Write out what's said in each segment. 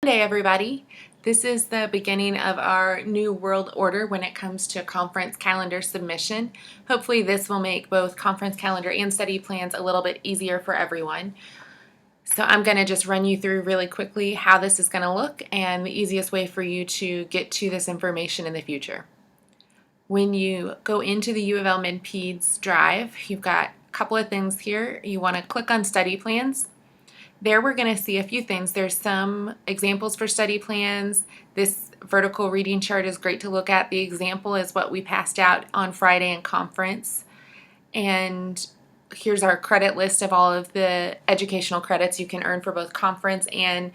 Hey everybody. This is the beginning of our new world order when it comes to conference calendar submission. Hopefully this will make both conference calendar and study plans a little bit easier for everyone. So I'm going to just run you through really quickly how this is going to look and the easiest way for you to get to this information in the future. When you go into the UofL Med-Peds drive, you've got a couple of things here. You want to click on study plans. There we're going to see a few things. There's some examples for study plans. This vertical reading chart is great to look at. The example is what we passed out on Friday in conference. And here's our credit list of all of the educational credits you can earn for both conference and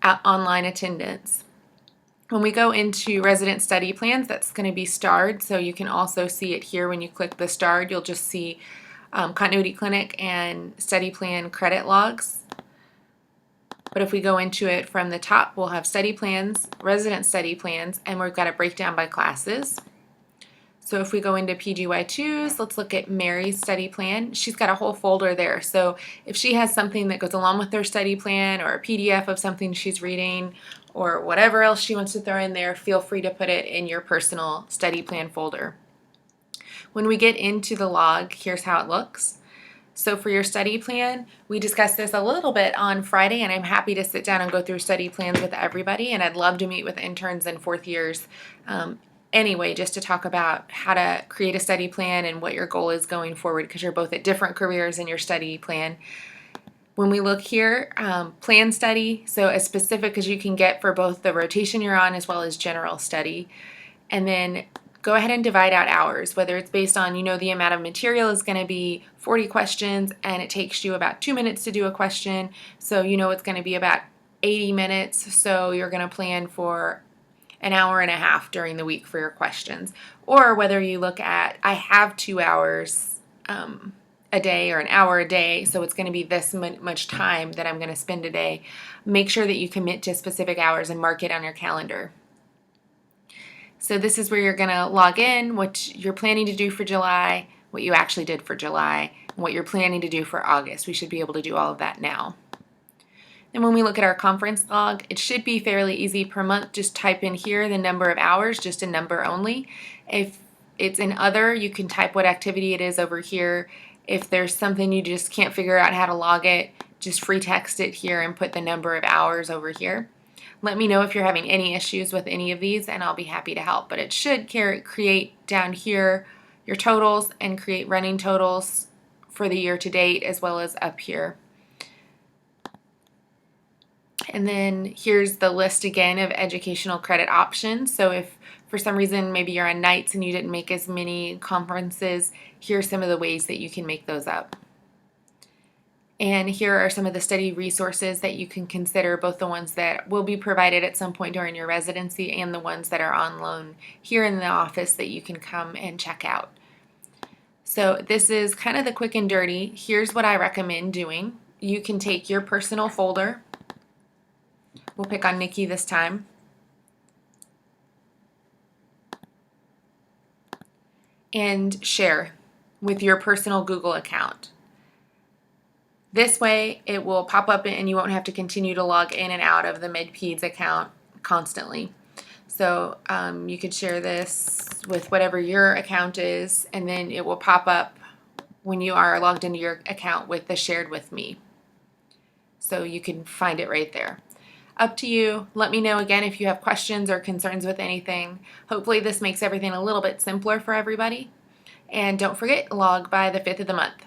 online attendance. When we go into resident study plans, that's going to be starred, so you can also see it here. When you click the starred, you'll just see continuity clinic and study plan credit logs. But if we go into it from the top, we'll have study plans, resident study plans, and we've got a breakdown by classes. So if we go into PGY2s, let's look at Mary's study plan. She's got a whole folder there. So if she has something that goes along with her study plan or a PDF of something she's reading or whatever else she wants to throw in there, feel free to put it in your personal study plan folder. When we get into the log, here's how it looks. So for your study plan, we discussed this a little bit on Friday, and I'm happy to sit down and go through study plans with everybody, and I'd love to meet with interns and fourth years anyway, just to talk about how to create a study plan and what your goal is going forward, because you're both at different careers in your study plan. When we look here, plan study, so as specific as you can get for both the rotation you're on as well as general study. And then go ahead and divide out hours, whether it's based on, the amount of material is going to be 40 questions and it takes you about 2 minutes to do a question. So it's going to be about 80 minutes. So you're going to plan for an hour and a half during the week for your questions. Or whether you look at, I have 2 hours a day or an hour a day, so it's going to be this much time that I'm going to spend a day. Make sure that you commit to specific hours and mark it on your calendar. So this is where you're going to log in, what you're planning to do for July, what you actually did for July, and what you're planning to do for August. We should be able to do all of that now. And when we look at our conference log, it should be fairly easy per month. Just type in here the number of hours, just a number only. If it's in other, you can type what activity it is over here. If there's something you just can't figure out how to log it, just free text it here and put the number of hours over here. Let me know if you're having any issues with any of these, and I'll be happy to help. But it should create down here your totals and create running totals for the year to date, as well as up here. And then here's the list again of educational credit options. So if for some reason maybe you're on nights and you didn't make as many conferences, here's some of the ways that you can make those up. And here are some of the study resources that you can consider, both the ones that will be provided at some point during your residency and the ones that are on loan here in the office that you can come and check out. So this is kind of the quick and dirty. Here's what I recommend doing. You can take your personal folder. We'll pick on Nikki this time. And share with your personal Google account. This way, it will pop up and you won't have to continue to log in and out of the Med-Peds account constantly. So you could share this with whatever your account is, and then it will pop up when you are logged into your account with the shared with me. So you can find it right there. Up to you. Let me know again if you have questions or concerns with anything. Hopefully this makes everything a little bit simpler for everybody. And don't forget, log by the 5th of the month.